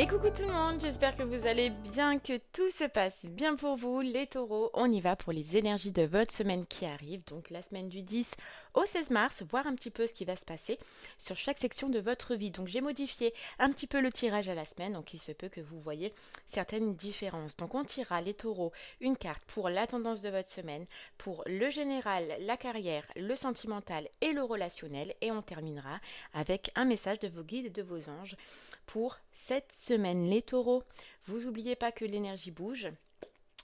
Et coucou tout le monde, j'espère que vous allez bien, que tout se passe bien pour vous les taureaux. On y va pour les énergies de votre semaine qui arrive, donc la semaine du 10 au 16 mars, voir un petit peu ce qui va se passer sur chaque section de votre vie. Donc j'ai modifié un petit peu le tirage à la semaine, donc il se peut que vous voyez certaines différences. Donc on tirera les taureaux une carte pour la tendance de votre semaine, pour le général, la carrière, le sentimental et le relationnel, et on terminera avec un message de vos guides et de vos anges pour cette semaine. Les taureaux, vous n'oubliez pas que l'énergie bouge.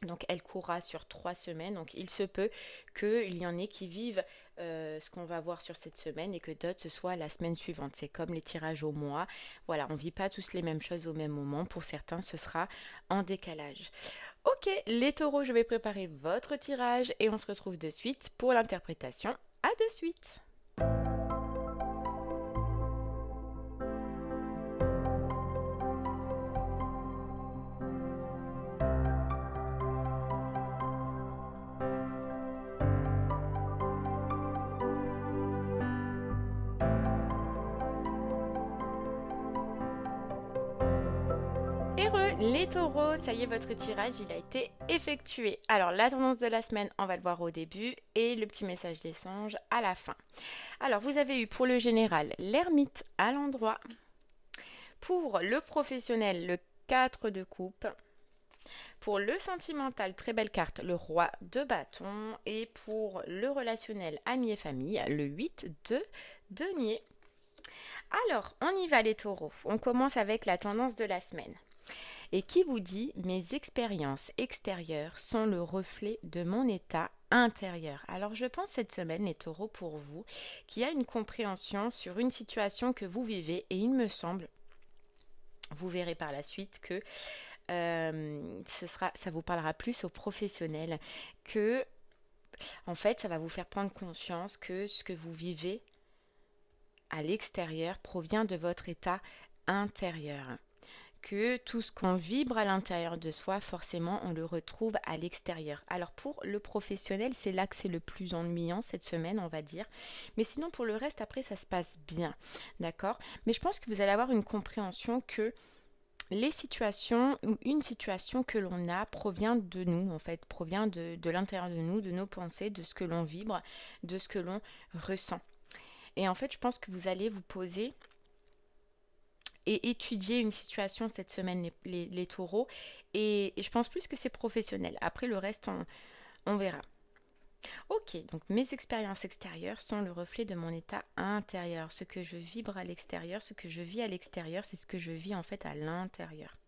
Donc elle courra sur 3 semaines. Donc il se peut qu'il y en ait qui vivent ce qu'on va voir sur cette semaine et que d'autres ce soit la semaine suivante. C'est comme les tirages au mois. Voilà, on ne vit pas tous les mêmes choses au même moment. Pour certains, ce sera en décalage. Ok, les taureaux, je vais préparer votre tirage et on se retrouve de suite pour l'interprétation. À de suite. Heureux les taureaux, ça y est, votre tirage il a été effectué. Alors la tendance de la semaine, on va le voir au début et le petit message des songes à la fin. Alors vous avez eu pour le général l'ermite à l'endroit, pour le professionnel le 4 de coupe, pour le sentimental, très belle carte, le roi de bâton, et pour le relationnel ami et famille, le 8 de denier. Alors on y va les taureaux, on commence avec la tendance de la semaine. Et qui vous dit mes expériences extérieures sont le reflet de mon état intérieur. Alors je pense cette semaine les taureaux pour vous qu'il y a une compréhension sur une situation que vous vivez et il me semble, vous verrez par la suite que ça vous parlera plus aux professionnels, que en fait ça va vous faire prendre conscience que ce que vous vivez à l'extérieur provient de votre état intérieur, que tout ce qu'on vibre à l'intérieur de soi, forcément, on le retrouve à l'extérieur. Alors pour le professionnel, c'est là que c'est le plus ennuyant cette semaine, on va dire. Mais sinon, pour le reste, après, ça se passe bien. D'accord? Mais je pense que vous allez avoir une compréhension que les situations ou une situation que l'on a provient de nous, en fait, provient de l'intérieur de nous, de nos pensées, de ce que l'on vibre, de ce que l'on ressent. Et en fait, je pense que vous allez vous poser et étudier une situation cette semaine, les taureaux. Et je pense plus que c'est professionnel. Après, le reste, on verra. Ok, donc mes expériences extérieures sont le reflet de mon état intérieur. Ce que je vibre à l'extérieur, ce que je vis à l'extérieur, c'est ce que je vis en fait à l'intérieur.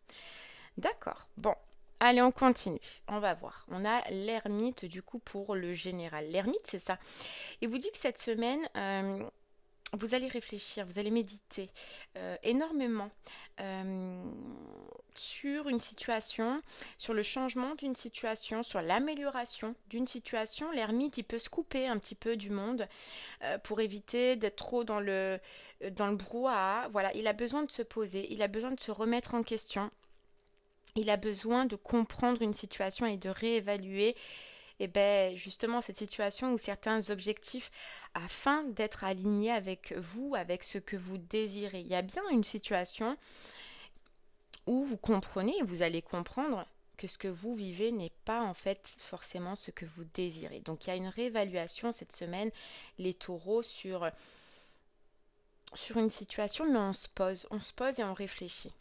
D'accord, bon. Allez, on continue. On va voir. On a l'ermite du coup pour le général. L'ermite, c'est ça. Il vous dit que cette semaine, vous allez réfléchir, vous allez méditer énormément euh, sur une situation, sur le changement d'une situation, sur l'amélioration d'une situation. L'ermite, il peut se couper un petit peu du monde pour éviter d'être trop dans le brouhaha. Voilà, il a besoin de se poser, il a besoin de se remettre en question. Il a besoin de comprendre une situation et de réévaluer justement cette situation ou certains objectifs afin d'être aligné avec vous, avec ce que vous désirez. Il y a bien une situation où vous comprenez, vous allez comprendre que ce que vous vivez n'est pas en fait forcément ce que vous désirez. Donc il y a une réévaluation cette semaine, les taureaux, sur une situation, mais on se pose et on réfléchit.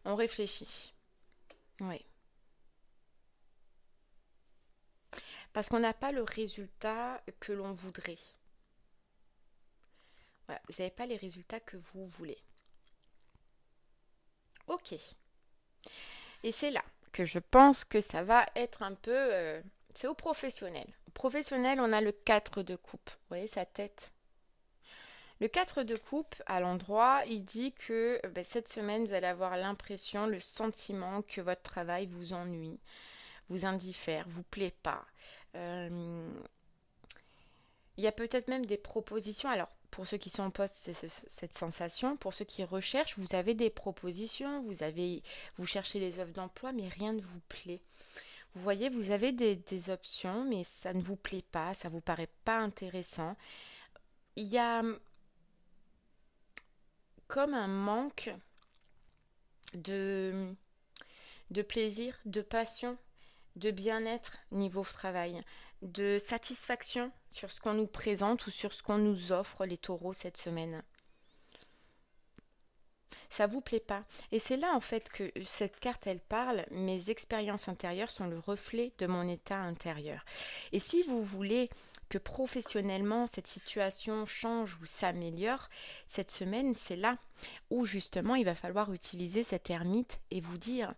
On réfléchit. Oui. Parce qu'on n'a pas le résultat que l'on voudrait. Voilà, vous n'avez pas les résultats que vous voulez. Ok. Et c'est là que je pense que ça va être un peu... c'est au professionnel. Au professionnel, on a le 4 de coupe. Vous voyez sa tête? Le 4 de coupe, à l'endroit, il dit que cette semaine, vous allez avoir l'impression, le sentiment que votre travail vous ennuie, vous indiffère, vous plaît pas. Euh, Il y a peut-être même des propositions. Alors, pour ceux qui sont en poste, c'est cette sensation. Pour ceux qui recherchent, vous avez des propositions, vous cherchez les offres d'emploi, mais rien ne vous plaît. Vous voyez, vous avez des options, mais ça ne vous plaît pas, ça ne vous paraît pas intéressant. Il y a comme un manque de, de plaisir, de passion, de bien-être niveau travail, de satisfaction sur ce qu'on nous présente ou sur ce qu'on nous offre les taureaux cette semaine. Ça vous plaît pas. Et c'est là en fait que cette carte elle parle, mes expériences intérieures sont le reflet de mon état intérieur. Et si vous voulez que professionnellement cette situation change ou s'améliore, cette semaine c'est là où justement il va falloir utiliser cette ermite et vous dire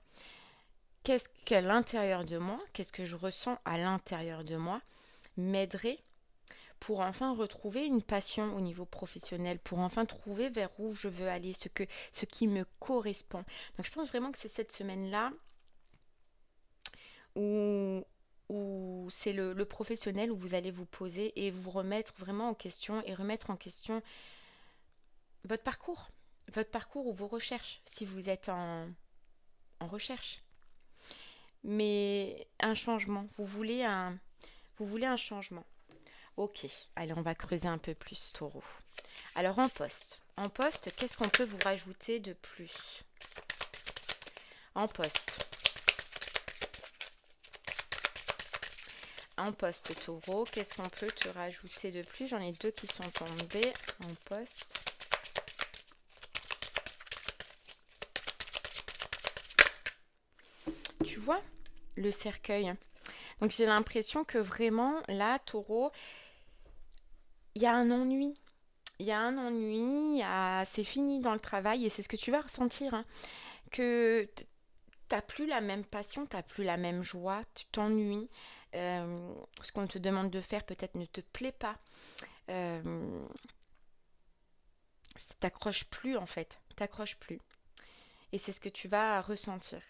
qu'est-ce qu'à l'intérieur de moi, qu'est-ce que je ressens à l'intérieur de moi, m'aiderait pour enfin retrouver une passion au niveau professionnel, pour enfin trouver vers où je veux aller, ce qui me correspond. Donc je pense vraiment que c'est cette semaine-là où, où c'est le professionnel où vous allez vous poser et vous remettre vraiment en question et remettre en question votre parcours ou vos recherches, si vous êtes en recherche. Mais un changement, vous voulez un changement. Ok, allez, on va creuser un peu plus, taureau. Alors en poste, qu'est-ce qu'on peut vous rajouter de plus? En poste, taureau, qu'est-ce qu'on peut te rajouter de plus? J'en ai deux qui sont tombés en poste. Tu vois, le cercueil. Donc j'ai l'impression que vraiment, là, taureau, il y a un ennui. Il y a un ennui, c'est fini dans le travail et c'est ce que tu vas ressentir. Hein, que t'as plus la même passion, t'as plus la même joie, tu t'ennuies. Ce qu'on te demande de faire peut-être ne te plaît pas. T'accroches plus en fait, t'accroches plus. Et c'est ce que tu vas ressentir.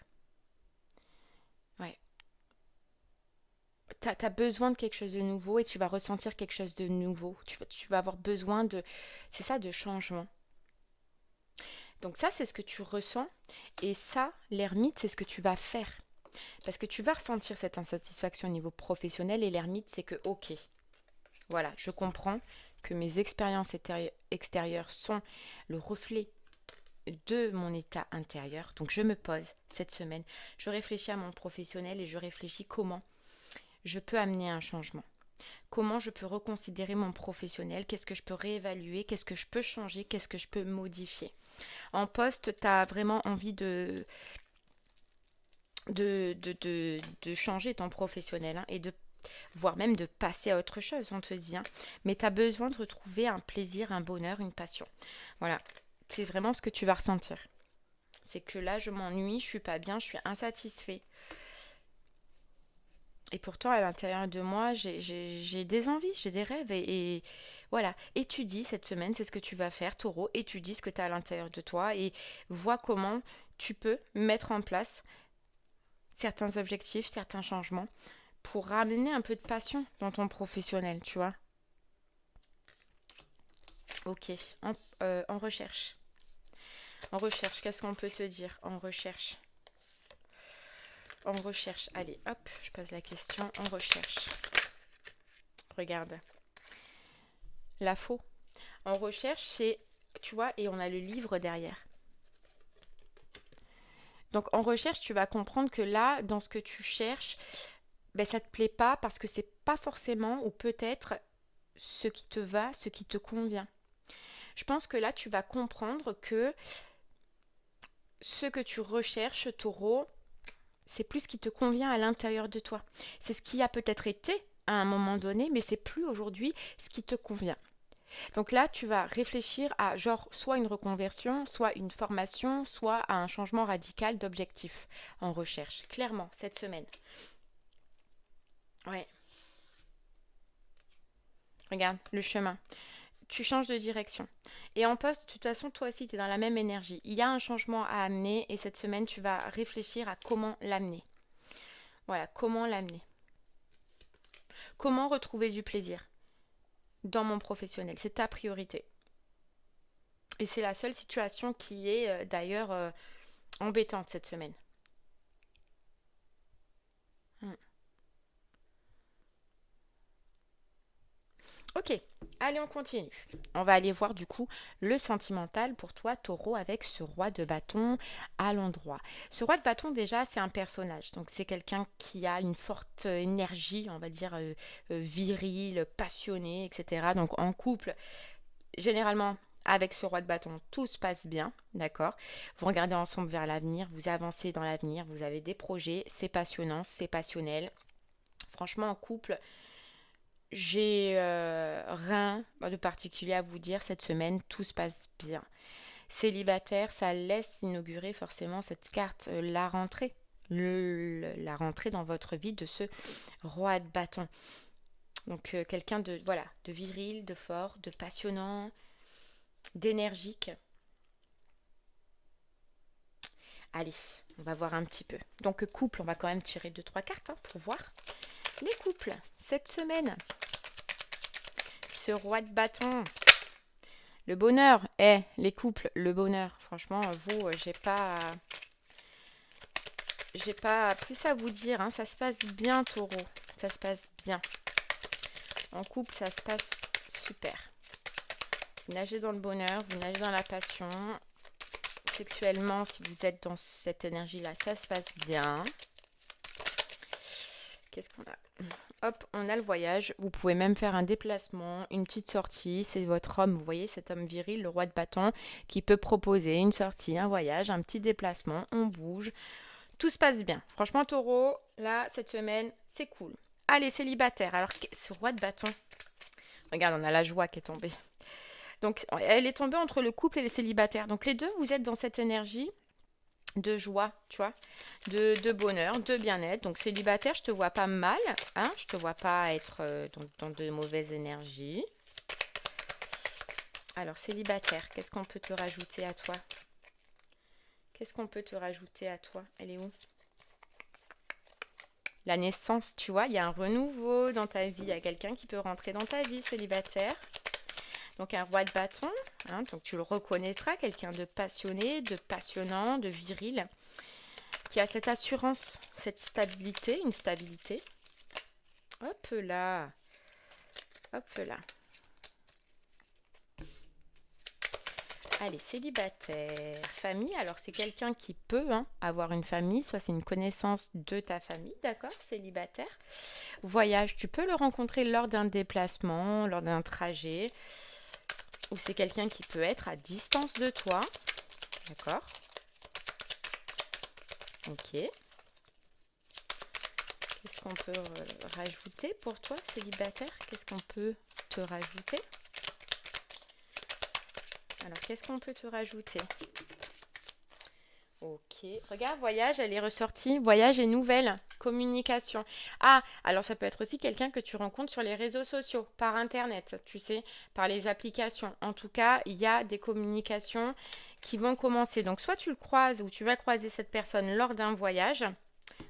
Ouais. T'as besoin de quelque chose de nouveau et tu vas ressentir quelque chose de nouveau. Tu vas avoir besoin de, c'est ça, de changement. Donc ça, c'est ce que tu ressens. Et ça, l'ermite, c'est ce que tu vas faire. Parce que tu vas ressentir cette insatisfaction au niveau professionnel et l'ermite, c'est que, ok, voilà, je comprends que mes expériences extérieures sont le reflet de mon état intérieur. Donc je me pose cette semaine, je réfléchis à mon professionnel et je réfléchis comment je peux amener un changement. Comment je peux reconsidérer mon professionnel, qu'est-ce que je peux réévaluer, qu'est-ce que je peux changer, qu'est-ce que je peux modifier. En poste, tu as vraiment envie de changer ton professionnel hein, et de voire même de passer à autre chose, on te dit. Hein. Mais tu as besoin de retrouver un plaisir, un bonheur, une passion. Voilà, c'est vraiment ce que tu vas ressentir. C'est que là, je m'ennuie, je suis pas bien, je suis insatisfait. Et pourtant, à l'intérieur de moi, j'ai des envies, j'ai des rêves. Et voilà, étudie cette semaine, c'est ce que tu vas faire, taureau. Étudie ce que tu as à l'intérieur de toi et vois comment tu peux mettre en place certains objectifs, certains changements pour ramener un peu de passion dans ton professionnel, tu vois. Ok, en recherche. En recherche, qu'est-ce qu'on peut te dire en recherche? En recherche, allez, hop, je pose la question. En recherche. Regarde. La faux. En recherche, c'est, tu vois, et on a le livre derrière. Donc en recherche, tu vas comprendre que là, dans ce que tu cherches, ben, ça te plaît pas parce que c'est pas forcément ou peut-être ce qui te va, ce qui te convient. Je pense que là, tu vas comprendre que ce que tu recherches, taureau, c'est plus ce qui te convient à l'intérieur de toi. C'est ce qui a peut-être été à un moment donné, mais c'est plus aujourd'hui ce qui te convient. Donc là, tu vas réfléchir à genre soit une reconversion, soit une formation, soit à un changement radical d'objectif en recherche. Clairement, cette semaine. Ouais. Regarde, le chemin. Tu changes de direction. Et en poste, de toute façon, toi aussi, tu es dans la même énergie. Il y a un changement à amener et cette semaine, tu vas réfléchir à comment l'amener. Voilà, comment l'amener. Comment retrouver du plaisir dans mon professionnel. C'est ta priorité. Et c'est la seule situation qui est d'ailleurs embêtante cette semaine. Ok, allez, on continue. On va aller voir du coup le sentimental pour toi, taureau, avec ce roi de bâton à l'endroit. Ce roi de bâton, déjà, c'est un personnage. Donc, c'est quelqu'un qui a une forte énergie, on va dire, virile, passionnée, etc. Donc, en couple, généralement, avec ce roi de bâton, tout se passe bien, d'accord? Vous regardez ensemble vers l'avenir, vous avancez dans l'avenir, vous avez des projets, c'est passionnant, c'est passionnel. Franchement, en couple, j'ai rien de particulier à vous dire cette semaine, tout se passe bien. Célibataire, ça laisse inaugurer forcément cette carte, la rentrée. La rentrée dans votre vie de ce roi de bâton. Donc quelqu'un de voilà, de viril, de fort, de passionnant, d'énergique. Allez, on va voir un petit peu. Donc couple, on va quand même tirer 2-3 cartes pour voir. Les couples, cette semaine, ce roi de bâton. Le bonheur, les couples, le bonheur. Franchement, vous, j'ai pas plus à vous dire. Hein. Ça se passe bien, taureau. Ça se passe bien. En couple, ça se passe super. Vous nagez dans le bonheur, vous nagez dans la passion. Sexuellement, si vous êtes dans cette énergie-là, ça se passe bien. Qu'est-ce qu'on a? Hop, on a le voyage. Vous pouvez même faire un déplacement, une petite sortie. C'est votre homme, vous voyez, cet homme viril, le roi de bâton, qui peut proposer une sortie, un voyage, un petit déplacement. On bouge. Tout se passe bien. Franchement, taureau, là, cette semaine, c'est cool. Allez, célibataire. Alors, ce roi de bâton. Regarde, on a la joie qui est tombée. Donc, elle est tombée entre le couple et les célibataires. Donc, les deux, vous êtes dans cette énergie de joie, tu vois, de bonheur, de bien-être. Donc célibataire, je te vois pas mal, hein, je te vois pas être dans de mauvaises énergies. Alors célibataire, qu'est-ce qu'on peut te rajouter à toi? Qu'est-ce qu'on peut te rajouter à toi? Elle est où? La naissance, tu vois, il y a un renouveau dans ta vie, il y a quelqu'un qui peut rentrer dans ta vie, célibataire. Donc un roi de bâton, hein, donc tu le reconnaîtras, quelqu'un de passionné, de passionnant, de viril, qui a cette assurance, cette stabilité, une stabilité. Hop là, hop là. Allez, célibataire, famille, alors c'est quelqu'un qui peut avoir une famille, soit c'est une connaissance de ta famille, d'accord, célibataire. Voyage, tu peux le rencontrer lors d'un déplacement, lors d'un trajet, ou c'est quelqu'un qui peut être à distance de toi, d'accord. Ok. Qu'est-ce qu'on peut rajouter pour toi, célibataire? Qu'est-ce qu'on peut te rajouter? Alors, qu'est-ce qu'on peut te rajouter? Ok. Regarde, voyage, elle est ressortie. Voyage et nouvelles. Communication. Ah, alors ça peut être aussi quelqu'un que tu rencontres sur les réseaux sociaux, par Internet, tu sais, par les applications. En tout cas, il y a des communications qui vont commencer. Donc, soit tu le croises ou tu vas croiser cette personne lors d'un voyage.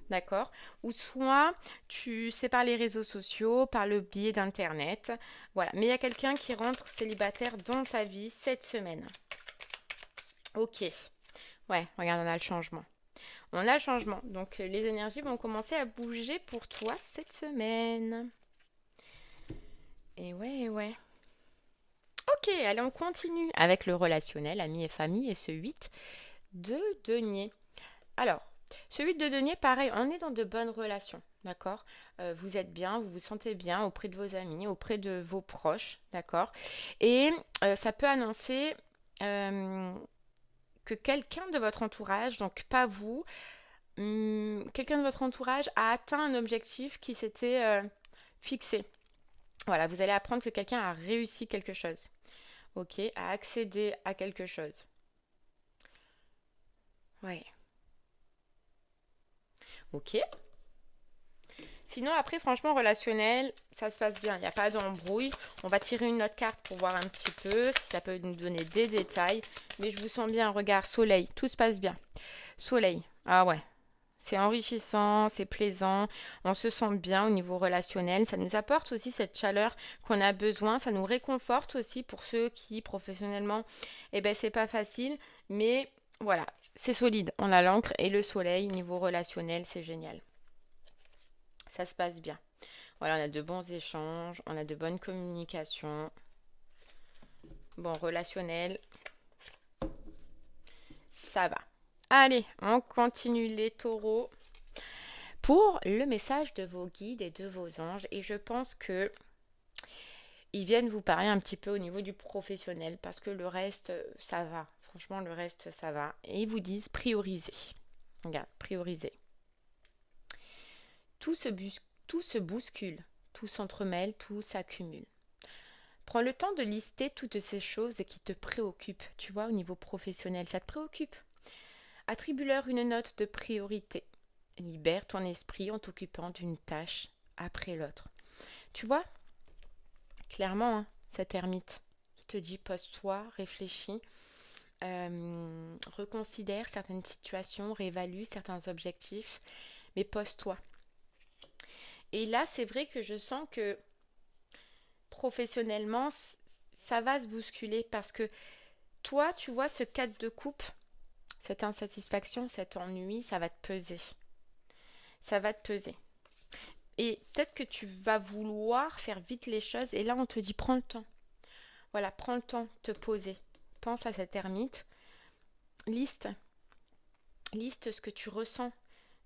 D'accord? Ou soit tu sais par les réseaux sociaux, par le biais d'Internet. Voilà. Mais il y a quelqu'un qui rentre célibataire dans ta vie cette semaine. Ok. Ouais, regarde, on a le changement. On a le changement. Donc les énergies vont commencer à bouger pour toi cette semaine. Et ouais. Ok, allez, on continue avec le relationnel, amis et famille, et ce 8 de denier. Alors, ce 8 de denier, pareil, on est dans de bonnes relations, d'accord? Vous êtes bien, vous vous sentez bien auprès de vos amis, auprès de vos proches, d'accord? Et ça peut annoncer que quelqu'un de votre entourage, donc pas vous, quelqu'un de votre entourage a atteint un objectif qui s'était fixé. Voilà, vous allez apprendre que quelqu'un a réussi quelque chose, ok? A accédé à quelque chose. Ouais. Ok. Sinon, après, franchement, relationnel, ça se passe bien. Il n'y a pas d'embrouille. On va tirer une autre carte pour voir un petit peu si ça peut nous donner des détails. Mais je vous sens bien. Regarde, soleil. Tout se passe bien. Soleil. Ah ouais. C'est enrichissant, c'est plaisant. On se sent bien au niveau relationnel. Ça nous apporte aussi cette chaleur qu'on a besoin. Ça nous réconforte aussi pour ceux qui, professionnellement, c'est pas facile. Mais voilà, c'est solide. On a l'encre et le soleil. Niveau relationnel, c'est génial. Ça se passe bien. Voilà, on a de bons échanges, on a de bonnes communications. Bon, relationnel, ça va. Allez, on continue les taureaux pour le message de vos guides et de vos anges. Et je pense que ils viennent vous parler un petit peu au niveau du professionnel parce que le reste, ça va. Franchement, le reste, ça va. Et ils vous disent prioriser. Regarde, prioriser. Tout se bouscule, tout s'entremêle, tout s'accumule. Prends le temps de lister toutes ces choses qui te préoccupent, tu vois, au niveau professionnel. Ça te préoccupe. Attribue-leur une note de priorité. Libère ton esprit en t'occupant d'une tâche après l'autre. Tu vois, clairement, hein, cet ermite qui te dit pose-toi, réfléchis, reconsidère certaines situations, réévalue certains objectifs, mais pose-toi. Et là, c'est vrai que je sens que professionnellement, ça va se bousculer parce que toi, tu vois, ce 4 de coupe, cette insatisfaction, cet ennui, ça va te peser. Ça va te peser. Et peut-être que tu vas vouloir faire vite les choses et là, on te dit prends le temps. Voilà, prends le temps de te poser. Pense à cette ermite. Liste ce que tu ressens,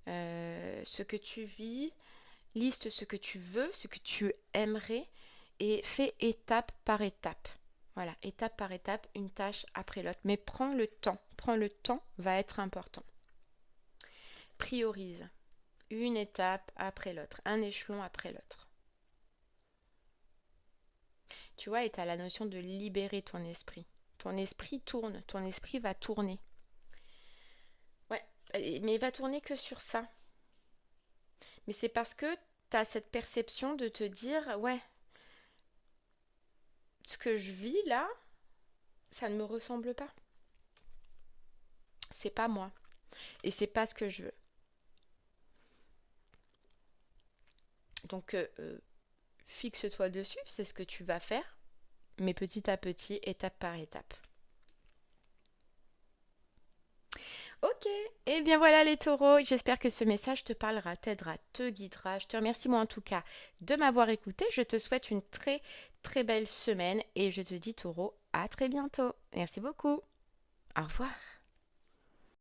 ce que tu vis. Liste ce que tu veux, ce que tu aimerais et fais étape par étape. Voilà, étape par étape, une tâche après l'autre. Mais prends le temps. Prends le temps va être important. Priorise. Une étape après l'autre, un échelon après l'autre. Tu vois, et tu as la notion de libérer ton esprit. Ton esprit tourne, ton esprit va tourner. Ouais, mais il va tourner que sur ça. Mais c'est parce que tu as cette perception de te dire, ouais, ce que je vis là, ça ne me ressemble pas. C'est pas moi. Et c'est pas ce que je veux. Donc, fixe-toi dessus, c'est ce que tu vas faire, mais petit à petit, étape par étape. Ok, et bien voilà les taureaux, j'espère que ce message te parlera, t'aidera, te guidera. Je te remercie moi en tout cas de m'avoir écouté. Je te souhaite une très très belle semaine et je te dis taureau, à très bientôt. Merci beaucoup. Au revoir.